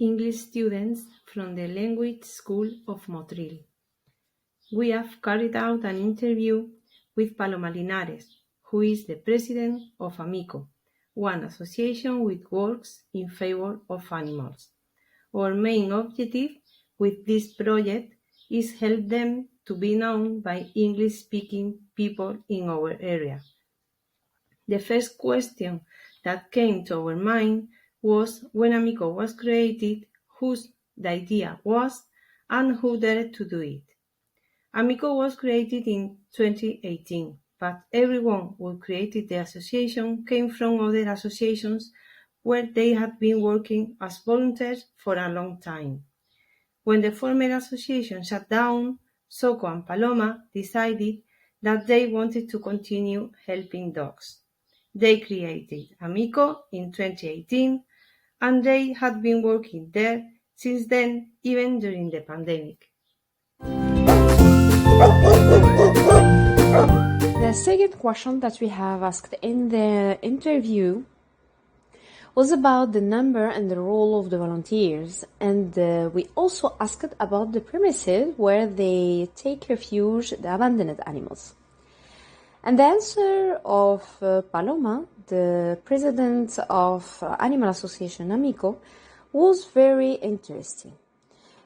English students from the Language School of Motril. We have carried out an interview with Paloma Linares, who is the president of Amiko, one association which works in favor of animals. Our main objective with this project is help them to be known by English-speaking people in our area. The first question that came to our mind was when Amiko was created, whose the idea was, and who dared to do it. Amiko was created in 2018, but everyone who created the association came from other associations where they had been working as volunteers for a long time. When the former association shut down, Soko and Paloma decided that they wanted to continue helping dogs. They created Amiko in 2018, and they had been working there since then, even during the pandemic. The second question that we have asked in the interview was about the number and the role of the volunteers, and we also asked about the premises where they take refuge, the abandoned animals. And the answer of Paloma, the president of Animal Association Amiko, was very interesting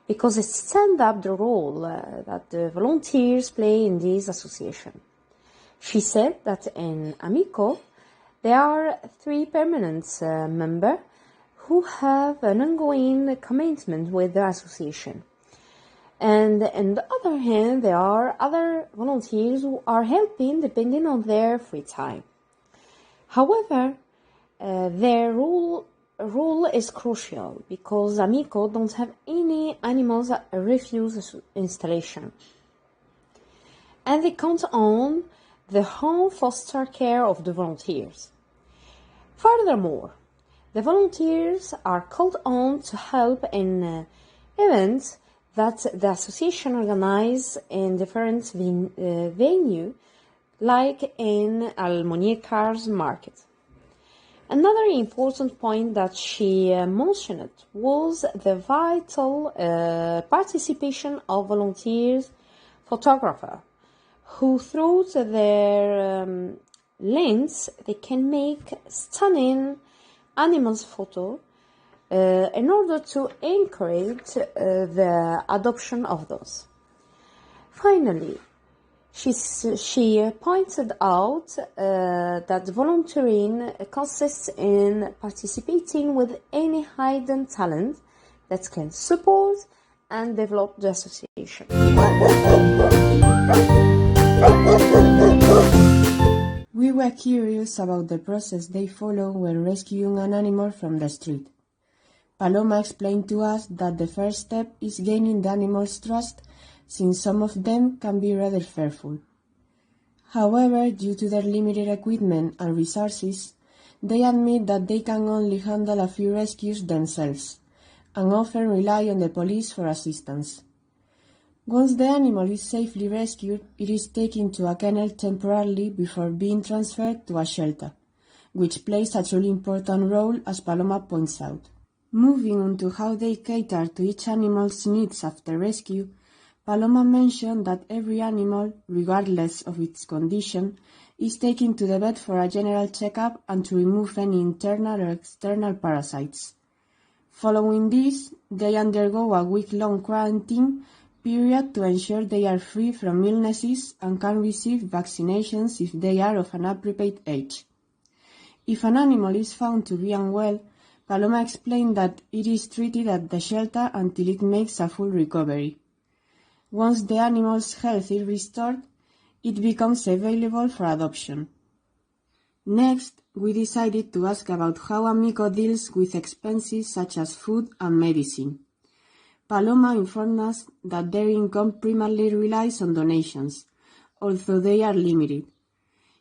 because it stands up the role that the volunteers play in this association. She said that in Amiko there are 3 permanent members who have an ongoing commitment with the association. And on the other hand, there are other volunteers who are helping depending on their free time. However, their role is crucial because Amiko don't have any animals at a refuge installation. And they count on the home foster care of the volunteers. Furthermore, the volunteers are called on to help in events that the association organizes in different venues, like in Almuñécar's market. Another important point that she mentioned was the vital participation of volunteers photographers, who through their lens they can make stunning animals photo in order to encourage the adoption of those. Finally, she pointed out that volunteering consists in participating with any hidden talent that can support and develop the association. We were curious about the process they follow when rescuing an animal from the street. Paloma explained to us that the first step is gaining the animal's trust, since some of them can be rather fearful. However, due to their limited equipment and resources, they admit that they can only handle a few rescues themselves, and often rely on the police for assistance. Once the animal is safely rescued, it is taken to a kennel temporarily before being transferred to a shelter, which plays a truly important role, as Paloma points out. Moving on to how they cater to each animal's needs after rescue, Paloma mentioned that every animal, regardless of its condition, is taken to the vet for a general checkup and to remove any internal or external parasites. Following this, they undergo a week-long quarantine period to ensure they are free from illnesses and can receive vaccinations if they are of an appropriate age. If an animal is found to be unwell, Paloma explained that it is treated at the shelter until it makes a full recovery. Once the animal's health is restored, it becomes available for adoption. Next, we decided to ask about how Amiko deals with expenses such as food and medicine. Paloma informed us that their income primarily relies on donations, although they are limited.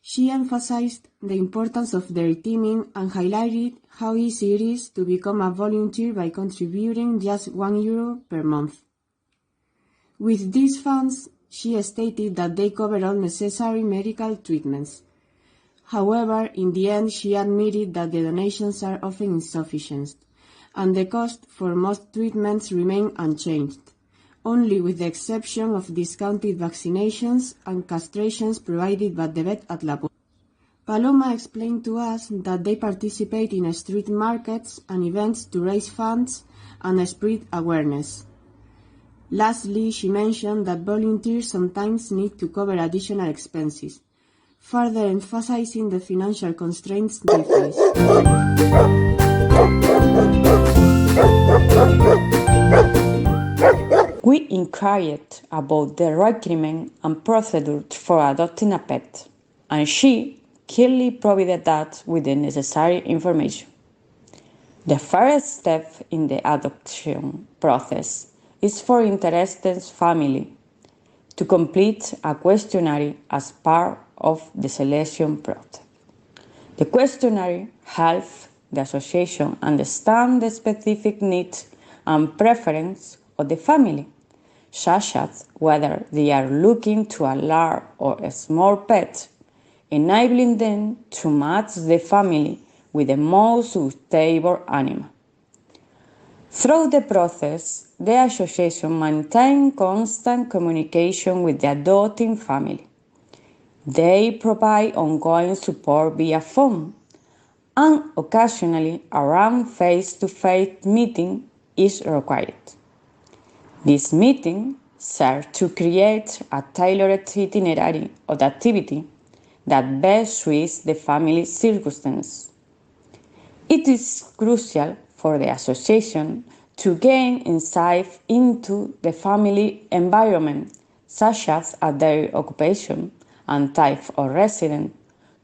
She emphasized the importance of their teaming and highlighted how easy it is to become a volunteer by contributing just €1 per month. With these funds, she stated that they cover all necessary medical treatments. However, in the end, she admitted that the donations are often insufficient, and the cost for most treatments remain unchanged, only with the exception of discounted vaccinations and castrations provided by the vet at La Puerta. Paloma explained to us that they participate in street markets and events to raise funds and spread awareness. Lastly, she mentioned that volunteers sometimes need to cover additional expenses, further emphasizing the financial constraints they face. We inquired about the requirement and procedure for adopting a pet, and she clearly provided us with the necessary information. The first step in the adoption process is for interested family to complete a questionnaire as part of the selection process. The questionnaire helps the association understand the specific needs and preferences of the family, such as whether they are looking to a large or a small pet, enabling them to match the family with the most suitable animal. Through the process, the association maintains constant communication with the adopting family. They provide ongoing support via phone, and occasionally a face-to-face meeting is required. This meeting serves to create a tailored itinerary of the activity that best suits the family's circumstances. It is crucial for the association to gain insight into the family environment, such as their occupation and type of resident,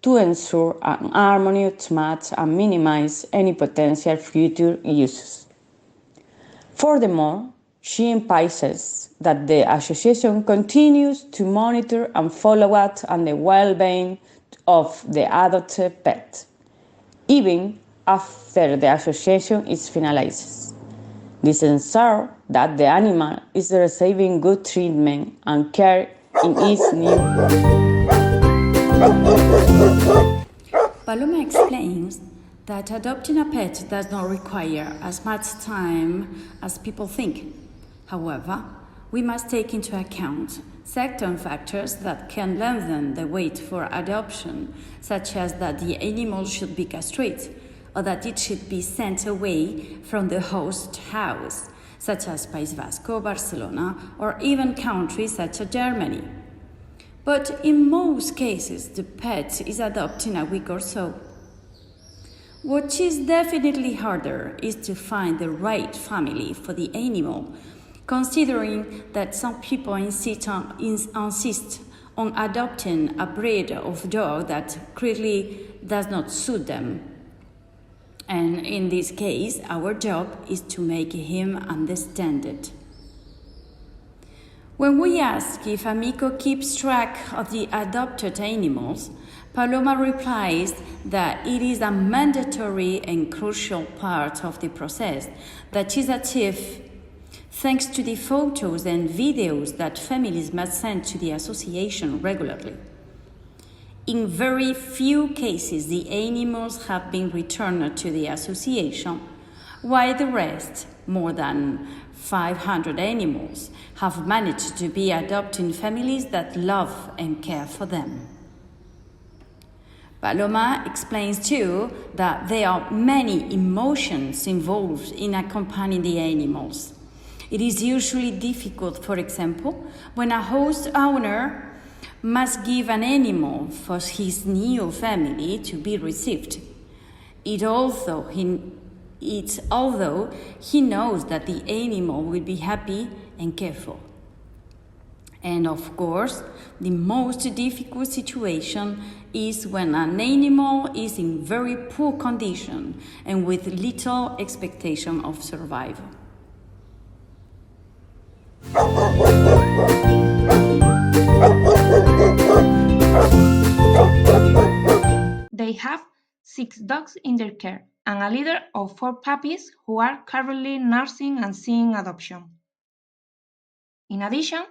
to ensure an harmonious match and minimize any potential future uses. Furthermore, she emphasizes that the association continues to monitor and follow up on the well-being of the adopted pet, even after the association is finalized. This ensures that the animal is receiving good treatment and care in its new home. Paloma explains that adopting a pet does not require as much time as people think. However, we must take into account certain factors that can lengthen the wait for adoption, such as that the animal should be castrated, or that it should be sent away from the host house, such as País Vasco, Barcelona, or even countries such as Germany. But in most cases, the pet is adopted in a week or so. What is definitely harder is to find the right family for the animal, considering that some people insist on adopting a breed of dog that clearly does not suit them. And in this case, our job is to make him understand it. When we ask if Amiko keeps track of the adopted animals, Paloma replies that it is a mandatory and crucial part of the process that is achieved thanks to the photos and videos that families must send to the association regularly. In very few cases, the animals have been returned to the association, while the rest, more than 500 animals, have managed to be adopted in families that love and care for them. Paloma explains too that there are many emotions involved in accompanying the animals. It is usually difficult, for example, when a host owner must give an animal for his new family to be received. Although he knows that the animal will be happy and careful. And of course, the most difficult situation is when an animal is in very poor condition and with little expectation of survival. They have 6 dogs in their care and a litter of 4 puppies who are currently nursing and seeing adoption. In addition,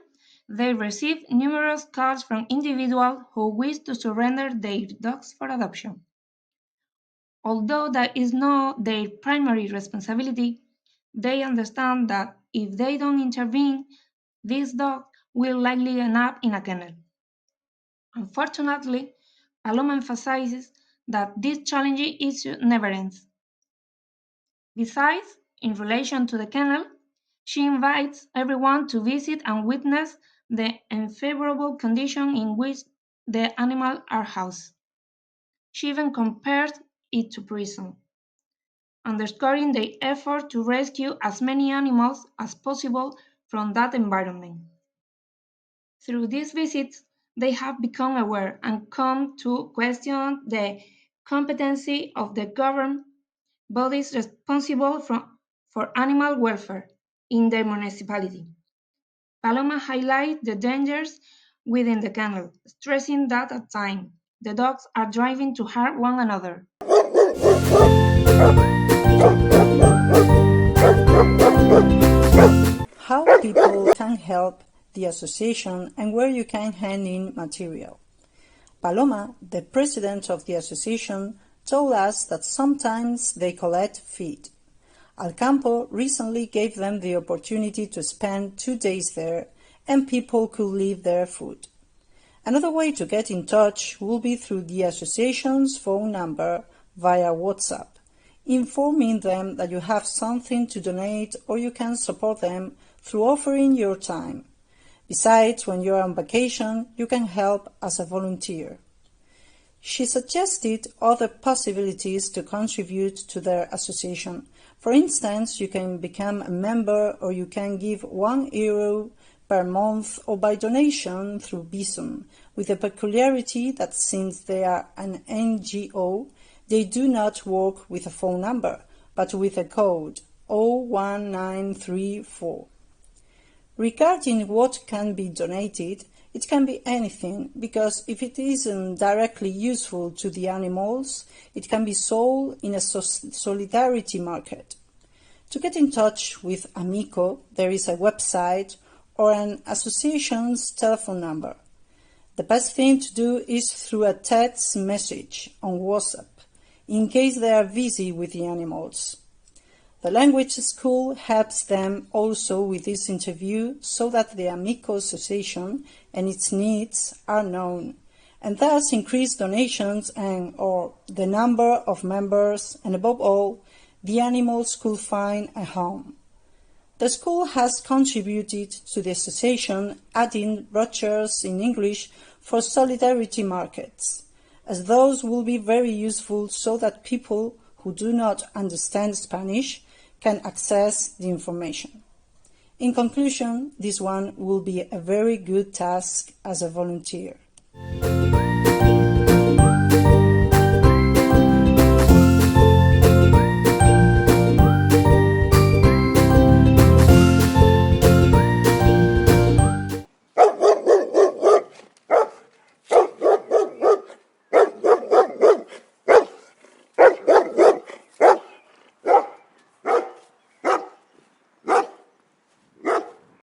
they receive numerous calls from individuals who wish to surrender their dogs for adoption. Although that is not their primary responsibility, they understand that if they don't intervene, this dog will likely end up in a kennel. Unfortunately, Paloma emphasizes that this challenging issue never ends. Besides, in relation to the kennel, she invites everyone to visit and witness the unfavorable condition in which the animals are housed. She even compares it to prison, underscoring the effort to rescue as many animals as possible from that environment. Through these visits, they have become aware and come to question the competency of the government bodies responsible for animal welfare in their municipality. Paloma highlights the dangers within the kennel, stressing that at times the dogs are driving to harm one another. How people can help the association and where you can hand in material. Paloma, the president of the association, told us that sometimes they collect feed. Alcampo recently gave them the opportunity to spend 2 days there, and people could leave their food. Another way to get in touch will be through the association's phone number via WhatsApp, informing them that you have something to donate or you can support them through offering your time. Besides, when you're on vacation, you can help as a volunteer. She suggested other possibilities to contribute to their association. For instance, you can become a member or you can give €1 per month or by donation through Bison, with the peculiarity that since they are an NGO, they do not work with a phone number, but with a code 01934. Regarding what can be donated, it can be anything, because if it isn't directly useful to the animals, it can be sold in a solidarity market. To get in touch with Amiko, there is a website or an association's telephone number. The best thing to do is through a text message on WhatsApp, in case they are busy with the animals. The language school helps them also with this interview so that the Amiko Association and its needs are known, and thus increase donations and or the number of members, and above all, the animals could find a home. The school has contributed to the association, adding brochures in English for solidarity markets, as those will be very useful so that people who do not understand Spanish can access the information. In conclusion, this one will be a very good task as a volunteer.